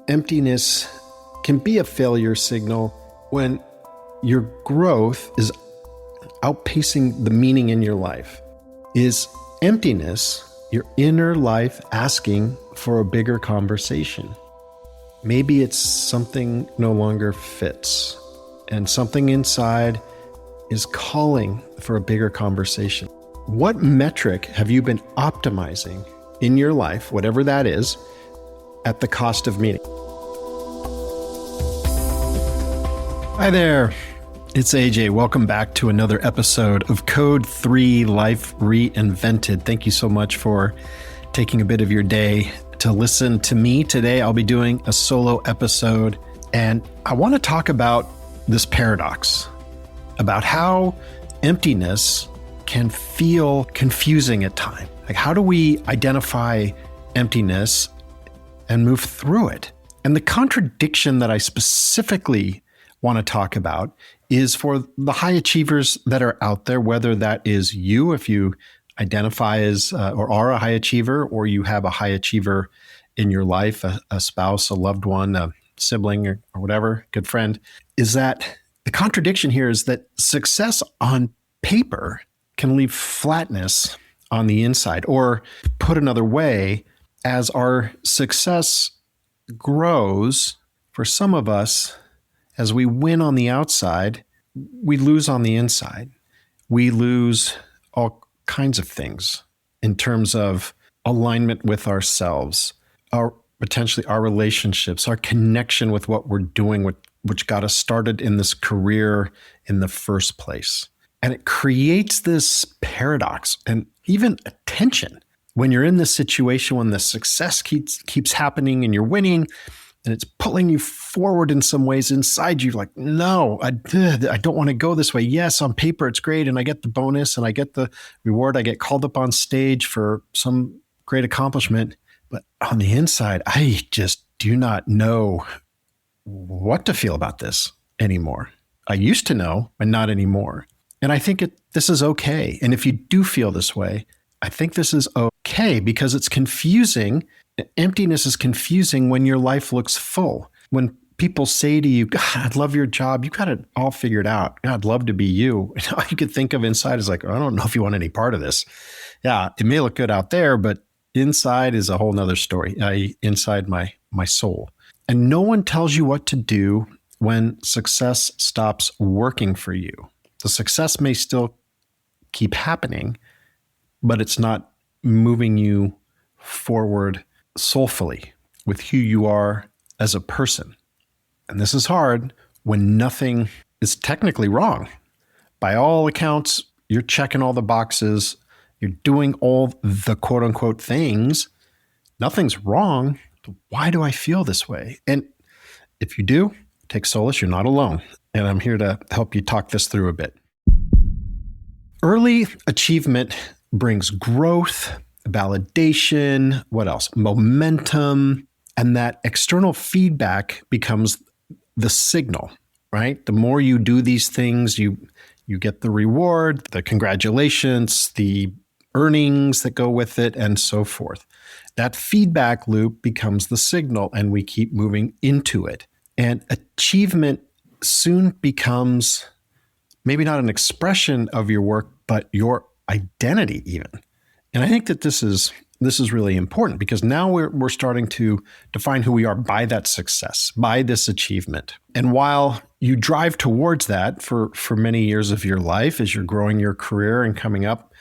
emptiness can be a failure signal when your growth is outpacing the meaning in your life. Is emptiness your inner life asking for a bigger conversation? Maybe it's something no longer fits, and something inside is calling for a bigger conversation. What metric have you been optimizing in your life, whatever that is, at the cost of meaning? Hi there, it's AJ. Welcome back to another episode of Code 3 Life Reinvented. Thank you so much for taking a bit of your day to listen to me. Today, I'll be doing a solo episode, and I want to talk about this paradox, about how emptiness can feel confusing at times. Like, how do we identify emptiness and move through it? And the contradiction that I specifically want to talk about is for the high achievers that are out there, whether that is you, if you identify as or are a high achiever, or you have a high achiever in your life, a spouse, a loved one, a sibling, or whatever, good friend, is that the contradiction here is that success on paper can leave flatness on the inside. Or put another way, as our success grows, for some of us, as we win on the outside, we lose on the inside. We lose all kinds of things in terms of alignment with ourselves, potentially our relationships, our connection with what we're doing, which got us started in this career in the first place. And it creates this paradox and even a tension when you're in this situation, when the success keeps happening and you're winning, and it's pulling you forward in some ways inside you, like, no, I don't want to go this way. Yes, on paper, it's great. And I get the bonus and I get the reward. I get called up on stage for some great accomplishment. But on the inside, I just do not know what to feel about this anymore. I used to know, but not anymore. And I think this is okay. And if you do feel this way, I think this is okay, because it's confusing. Emptiness is confusing when your life looks full. When people say to you, God, I love your job. You got it all figured out. God, I'd love to be you. And all you could think of inside is like, I don't know if you want any part of this. Yeah, it may look good out there, but inside is a whole nother story, inside my soul. And no one tells you what to do when success stops working for you. The success may still keep happening, but it's not moving you forward soulfully with who you are as a person. And this is hard when nothing is technically wrong. By all accounts, you're checking all the boxes, you're doing all the quote unquote things. Nothing's wrong. Why do I feel this way? And if you do, take solace, you're not alone. And I'm here to help you talk this through a bit. Early achievement brings growth, validation, what else? Momentum, and that external feedback becomes the signal, right? The more you do these things, you get the reward, the congratulations, the earnings that go with it, and so forth. That feedback loop becomes the signal, and we keep moving into it. And achievement soon becomes maybe not an expression of your work, but your identity even. And I think that this is really important, because now we're starting to define who we are by that success, by this achievement. And while you drive towards that for many years of your life, as you're growing your career and coming up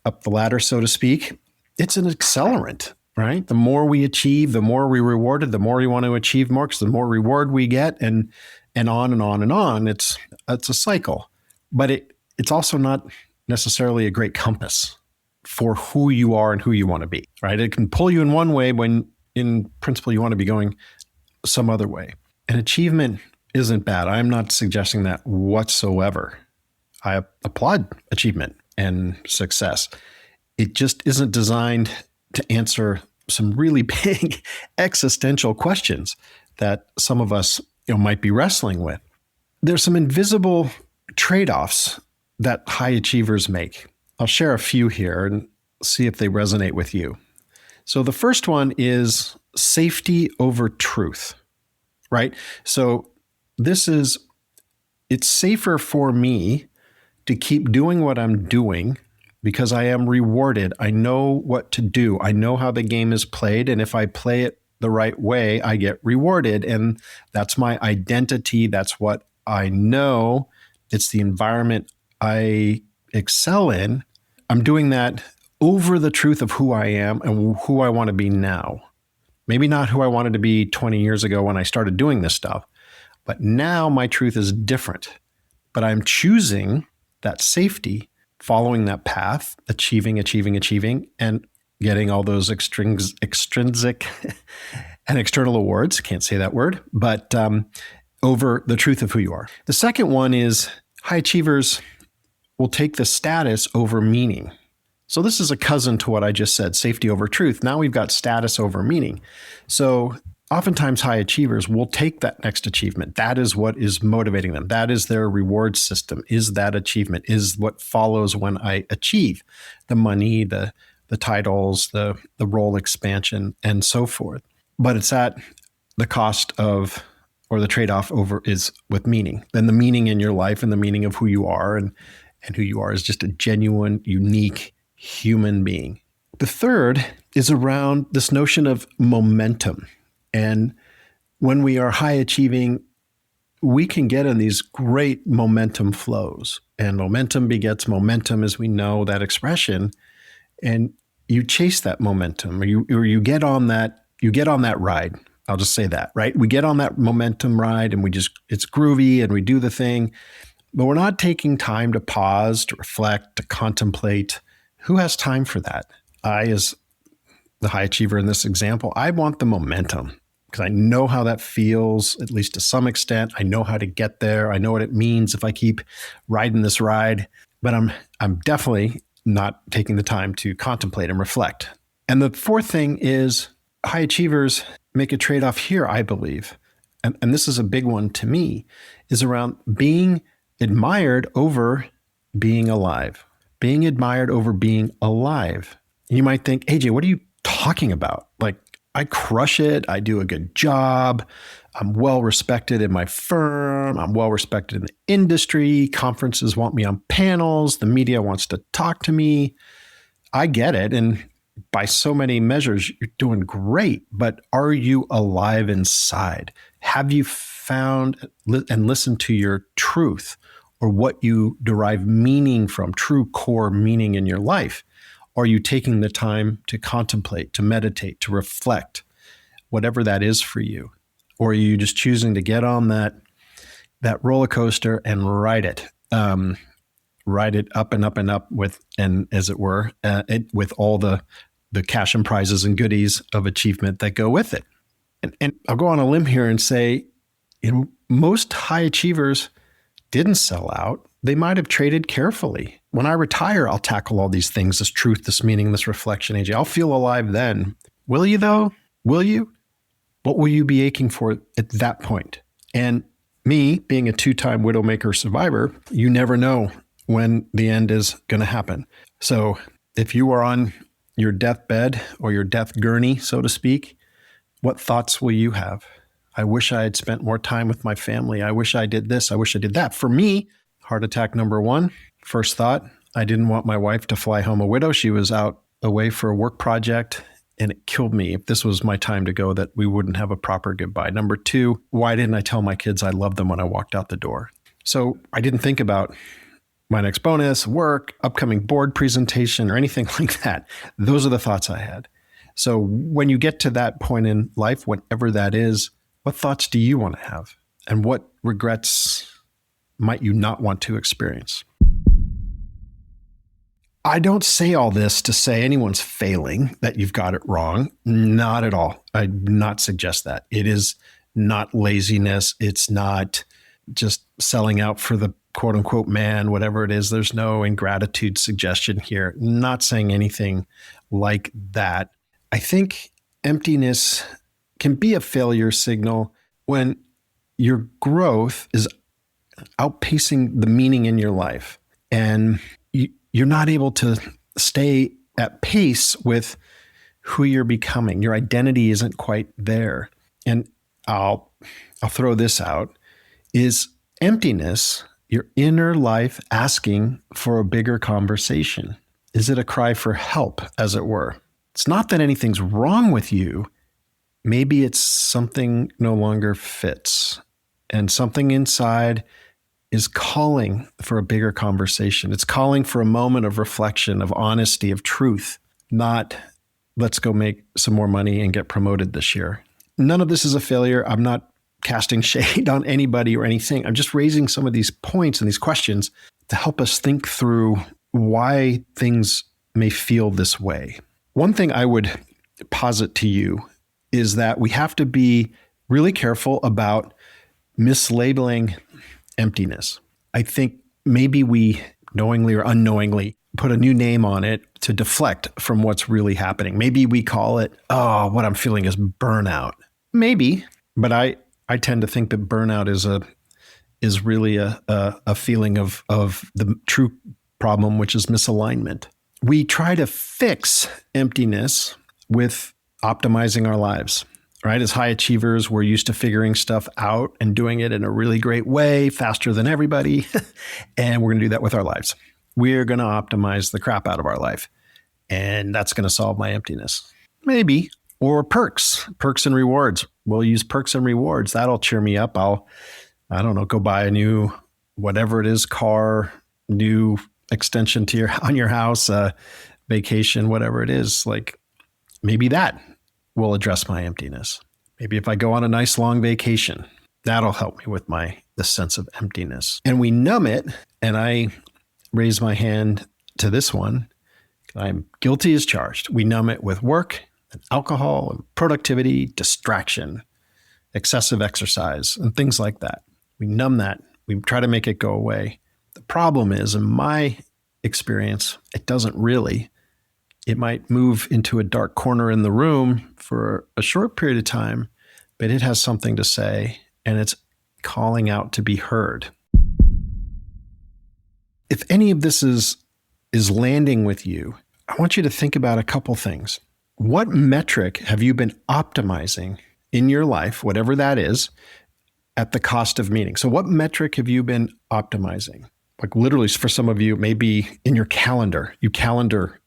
the ladder, so to speak, it's an accelerant, right? The more we achieve, the more we're rewarded, the more we want to achieve more, because the more reward we get, and on and on and on. It's a cycle, but it's also not necessarily a great compass for who you are and who you want to be, right? It can pull you in one way when in principle you want to be going some other way. And achievement isn't bad. I'm not suggesting that whatsoever. I applaud achievement and success. It just isn't designed to answer some really big existential questions that some of us might be wrestling with. There's some invisible trade-offs that high achievers make. I'll share a few here and see if they resonate with you. So the first one is safety over truth, right? So it's safer for me to keep doing what I'm doing because I am rewarded. I know what to do. I know how the game is played. And if I play it the right way, I get rewarded. And that's my identity. That's what I know. It's the environment I excel in. I'm doing that over the truth of who I am and who I want to be now. Maybe not who I wanted to be 20 years ago when I started doing this stuff, but now my truth is different. But I'm choosing that safety, following that path, achieving, and getting all those extrinsic and external awards. Can't say that word, but over the truth of who you are. The second one is high achievers will take the status over meaning. So this is a cousin to what I just said, safety over truth. Now we've got status over meaning. So oftentimes high achievers will take that next achievement. That is what is motivating them. That is their reward system, is that achievement, is what follows when I achieve the money, the titles, the role expansion, and so forth. But it's at the cost of, or the trade-off over is with meaning. Then the meaning in your life and the meaning of who you are and who you are is just a genuine, unique human being. The third is around this notion of momentum. And when we are high achieving, we can get in these great momentum flows. And momentum begets momentum, as we know that expression. And you chase that momentum, or you get on that ride. I'll just say that, right? We get on that momentum ride and it's groovy and we do the thing, but we're not taking time to pause, to reflect, to contemplate. Who has time for that? I, as the high achiever in this example, I want the momentum because I know how that feels, at least to some extent. I know how to get there. I know what it means if I keep riding this ride, but I'm definitely not taking the time to contemplate and reflect. And the fourth thing is high achievers make a trade-off here, I believe. And this is a big one to me, is around being admired over being alive. Being admired over being alive. You might think, AJ, what are you talking about? Like, I crush it. I do a good job. I'm well respected in my firm. I'm well respected in the industry. Conferences want me on panels. The media wants to talk to me. I get it. And by so many measures, you're doing great. But are you alive inside? Have you found and listened to your truth, or what you derive meaning from, true core meaning in your life? Are you taking the time to contemplate, to meditate, to reflect, whatever that is for you? Or are you just choosing to get on that roller coaster and ride it up and up and up with, and as it were, with all the cash and prizes and goodies of achievement that go with it? And I'll go on a limb here and say, most high achievers didn't sell out. They might have traded carefully. When I retire, I'll tackle all these things, this truth, this meaning, this reflection, AJ. I'll feel alive then. Will you though? Will you? What will you be aching for at that point? And me, being a 2-time Widowmaker survivor, you never know when the end is going to happen. So if you are on your deathbed or your death gurney, so to speak, what thoughts will you have? I wish I had spent more time with my family. I wish I did this. I wish I did that. For me, heart attack number 1, first thought, I didn't want my wife to fly home a widow. She was out away for a work project, and it killed me. If this was my time to go, that we wouldn't have a proper goodbye. Number 2, why didn't I tell my kids I loved them when I walked out the door? So I didn't think about my next bonus, work, upcoming board presentation, or anything like that. Those are the thoughts I had. So when you get to that point in life, whatever that is, what thoughts do you want to have? And what regrets might you not want to experience? I don't say all this to say anyone's failing, that you've got it wrong. Not at all. I do not suggest that. It is not laziness. It's not just selling out for the quote unquote man, whatever it is. There's no ingratitude suggestion here. Not saying anything like that. I think emptiness can be a failure signal when your growth is outpacing the meaning in your life, and you're not able to stay at pace with who you're becoming. Your identity isn't quite there. And I'll throw this out, is emptiness, your inner life asking for a bigger conversation? Is it a cry for help, as it were? It's not that anything's wrong with you. Maybe it's something no longer fits, and something inside is calling for a bigger conversation. It's calling for a moment of reflection, of honesty, of truth, not let's go make some more money and get promoted this year. None of this is a failure. I'm not casting shade on anybody or anything. I'm just raising some of these points and these questions to help us think through why things may feel this way. One thing I would posit to you is that we have to be really careful about mislabeling emptiness. I think maybe we knowingly or unknowingly put a new name on it to deflect from what's really happening. Maybe we call it, what I'm feeling is burnout. Maybe, but I tend to think that burnout is really a feeling of the true problem, which is misalignment. We try to fix emptiness with optimizing our lives, right? As high achievers, we're used to figuring stuff out and doing it in a really great way, faster than everybody. And we're going to do that with our lives. We're going to optimize the crap out of our life. And that's going to solve my emptiness. Maybe. Or perks and rewards. We'll use perks and rewards. That'll cheer me up. I don't know, go buy a new, whatever it is, car, new extension to on your house, vacation, whatever it is. Like maybe that will address my emptiness. Maybe if I go on a nice long vacation, that'll help me with the sense of emptiness. And we numb it. And I raise my hand to this one. I'm guilty as charged. We numb it with work and alcohol and productivity, distraction, excessive exercise, and things like that. We numb that. We try to make it go away. The problem is, in my experience, it doesn't really. It might move into a dark corner in the room for a short period of time, but it has something to say, and it's calling out to be heard. If any of this is landing with you, I want you to think about a couple things. What metric have you been optimizing in your life, whatever that is, at the cost of meaning? So what metric have you been optimizing? Like literally for some of you, maybe in your calendar, you calendar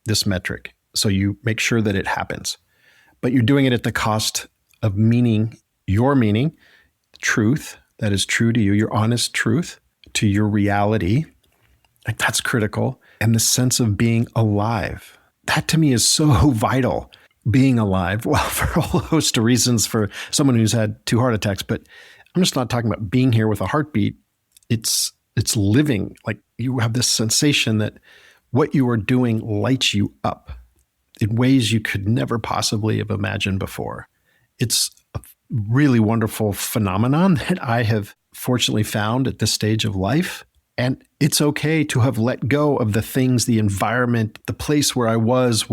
this metric. So you make sure that it happens, but you're doing it at the cost of meaning, your meaning, truth that is true to you, your honest truth to your reality. Like that's critical. And the sense of being alive. That to me is so vital. Being alive, well, for a whole host of reasons for someone who's had 2 heart attacks, but I'm just not talking about being here with a heartbeat. It's living. Like you have this sensation that what you are doing lights you up in ways you could never possibly have imagined before. It's a really wonderful phenomenon that I have fortunately found at this stage of life. And it's okay to have let go of the things, the environment, the place where I was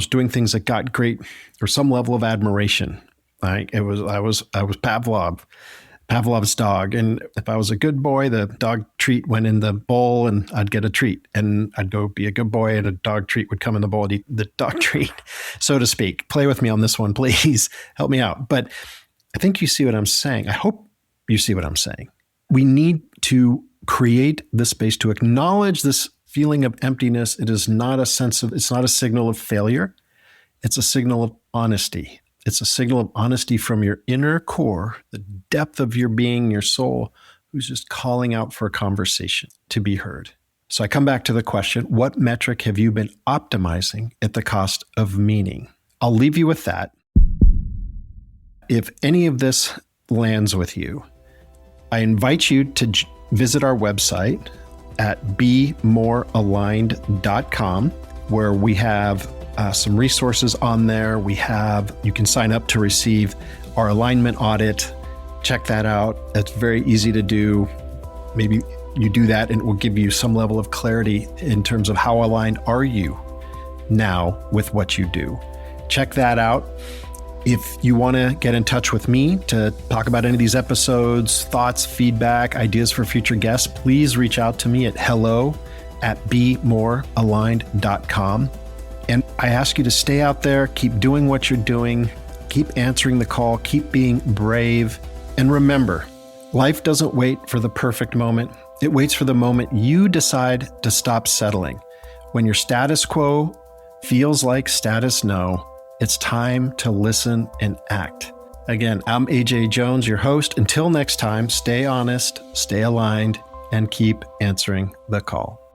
doing things that got great or some level of admiration. I was Pavlov's dog. And if I was a good boy, the dog treat went in the bowl and I'd get a treat. And I'd go be a good boy and a dog treat would come in the bowl and eat the dog treat, so to speak. Play with me on this one, please. Help me out. But I think you see what I'm saying. I hope you see what I'm saying. We need to create the space to acknowledge this feeling of emptiness. It's not a signal of failure. It's a signal of honesty. It's a signal of honesty from your inner core, the depth of your being, your soul, who's just calling out for a conversation to be heard. So I come back to the question, what metric have you been optimizing at the cost of meaning? I'll leave you with that. If any of this lands with you, I invite you to visit our website at bemorealigned.com, where we have some resources on there. You can sign up to receive our alignment audit. Check that out. It's very easy to do. Maybe you do that and it will give you some level of clarity in terms of how aligned are you now with what you do. Check that out. If you want to get in touch with me to talk about any of these episodes, thoughts, feedback, ideas for future guests, please reach out to me at hello@bemorealigned.com. And I ask you to stay out there, keep doing what you're doing, keep answering the call, keep being brave. And remember, life doesn't wait for the perfect moment. It waits for the moment you decide to stop settling. When your status quo feels like status no, it's time to listen and act. Again, I'm AJ Jones, your host. Until next time, stay honest, stay aligned, and keep answering the call.